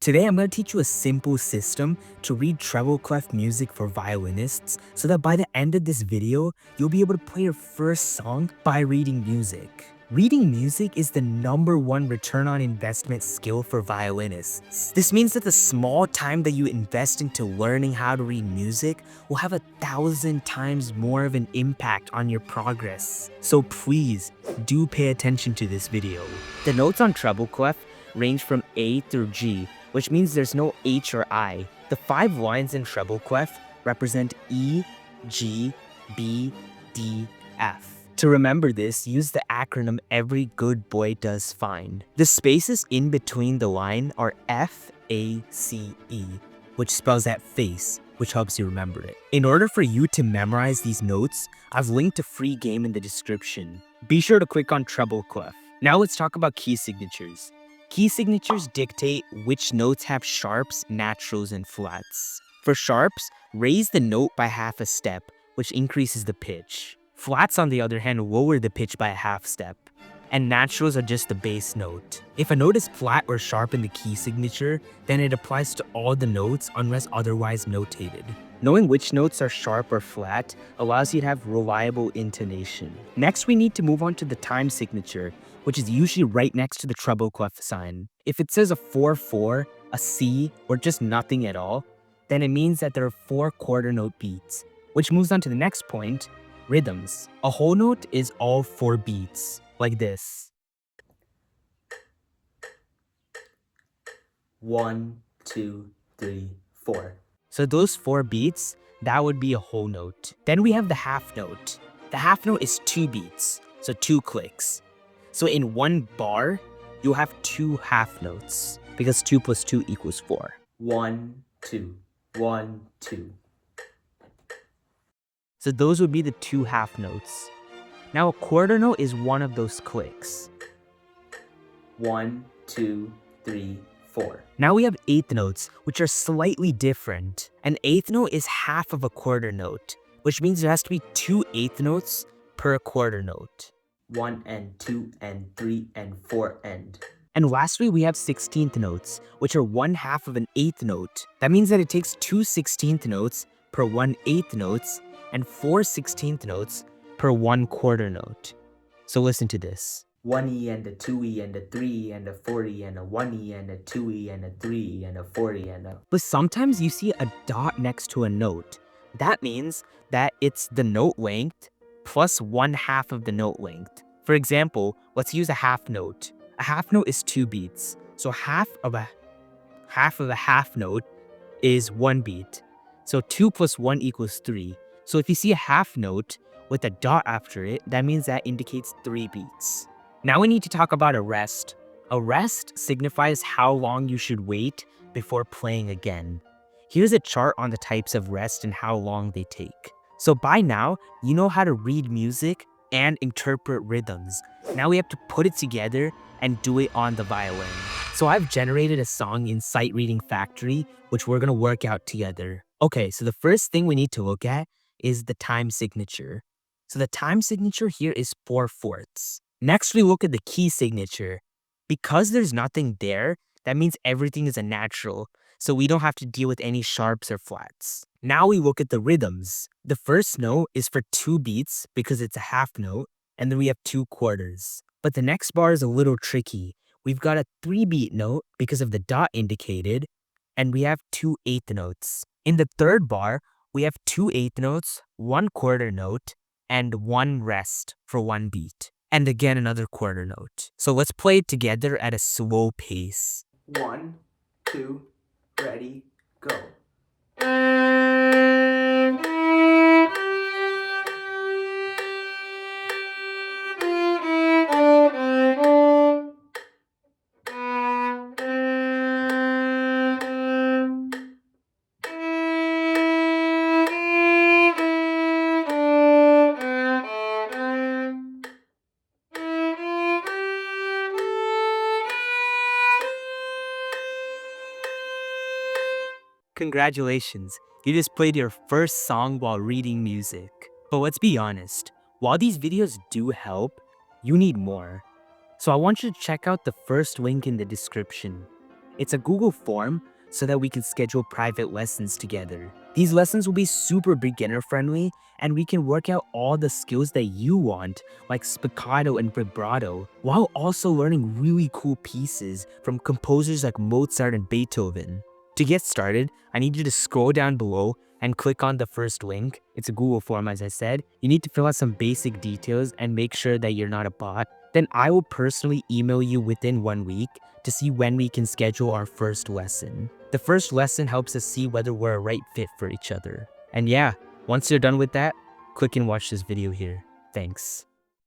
Today I'm going to teach you a simple system to read treble clef music for violinists so that by the end of this video, you'll be able to play your first song by reading music. Reading music is the #1 return on investment skill for violinists. This means that the small time that you invest into learning how to read music will have 1,000 times more of an impact on your progress. So please do pay attention to this video. The notes on treble clef range from A through G, which means there's no H or I. The 5 lines in treble clef represent E, G, B, D, F. To remember this, use the acronym Every Good Boy Does Fine. The spaces in between the line are F, A, C, E, which spells out face, which helps you remember it. In order for you to memorize these notes, I've linked a free game in the description. Be sure to click on treble clef. Now let's talk about key signatures. Key signatures dictate which notes have sharps, naturals, and flats. For sharps, raise the note by half a step, which increases the pitch. Flats, on the other hand, lower the pitch by a half step. And naturals are just the bass note. If a note is flat or sharp in the key signature, then it applies to all the notes unless otherwise notated. Knowing which notes are sharp or flat allows you to have reliable intonation. Next, we need to move on to the time signature, which is usually right next to the treble clef sign. If it says a 4/4, a C, or just nothing at all, then it means that there are 4 quarter note beats, which moves on to the next point, rhythms. A whole note is all 4 beats, like this. 1, 2, 3, 4. So those 4 beats, that would be a whole note. Then we have the half note. The half note is 2 beats, so 2 clicks. So in one bar, you'll have 2 half notes because 2 plus 2 equals 4. 1, 2, 1, 2. So those would be the 2 half notes. Now a quarter note is one of those clicks. 1, 2, 3, 4. Now we have eighth notes, which are slightly different. An eighth note is half of a quarter note, which means there has to be 2 eighth notes per quarter note. 1 and 2 and 3 and 4 and. And lastly, we have 16th notes, which are 1/2 of an eighth note. That means that it takes 2 16th notes per 1 eighth notes and 4 16th notes per 1 quarter note. So listen to this. 1E and a 2E and a 3 and a 40 and a 1E and a 2E and a 3 and a 40 and a... But sometimes you see a dot next to a note. That means that it's the note length plus 1/2 of the note length. For example, let's use a half note. A half note is 2 beats. So half of a half note is 1 beat. So 2 plus 1 equals 3. So if you see a half note with a dot after it, that means that indicates 3 beats. Now we need to talk about a rest. A rest signifies how long you should wait before playing again. Here's a chart on the types of rest and how long they take. So by now, you know how to read music and interpret rhythms. Now we have to put it together and do it on the violin. So I've generated a song in Sight Reading Factory, which we're gonna work out together. Okay, so the first thing we need to look at is the time signature. So the time signature here is 4/4. Next, we look at the key signature. Because there's nothing there, that means everything is a natural, so we don't have to deal with any sharps or flats. Now we look at the rhythms. The first note is for 2 beats because it's a half note, and then we have 2 quarters. But the next bar is a little tricky. We've got a 3-beat note because of the dot indicated, and we have 2 eighth notes. In the third bar, we have 2 eighth notes, 1 quarter note, and 1 rest for 1 beat. And again another quarter note. So let's play it together at a slow pace. 1, 2, ready, go. Congratulations, you just played your first song while reading music. But let's be honest, while these videos do help, you need more. So I want you to check out the first link in the description. It's a Google form so that we can schedule private lessons together. These lessons will be super beginner friendly, and we can work out all the skills that you want, like spiccato and vibrato, while also learning really cool pieces from composers like Mozart and Beethoven. To get started, I need you to scroll down below and click on the first link. It's a Google form, as I said. You need to fill out some basic details and make sure that you're not a bot. Then I will personally email you within 1 week to see when we can schedule our first lesson. The first lesson helps us see whether we're a right fit for each other. And yeah, once you're done with that, click and watch this video here. Thanks.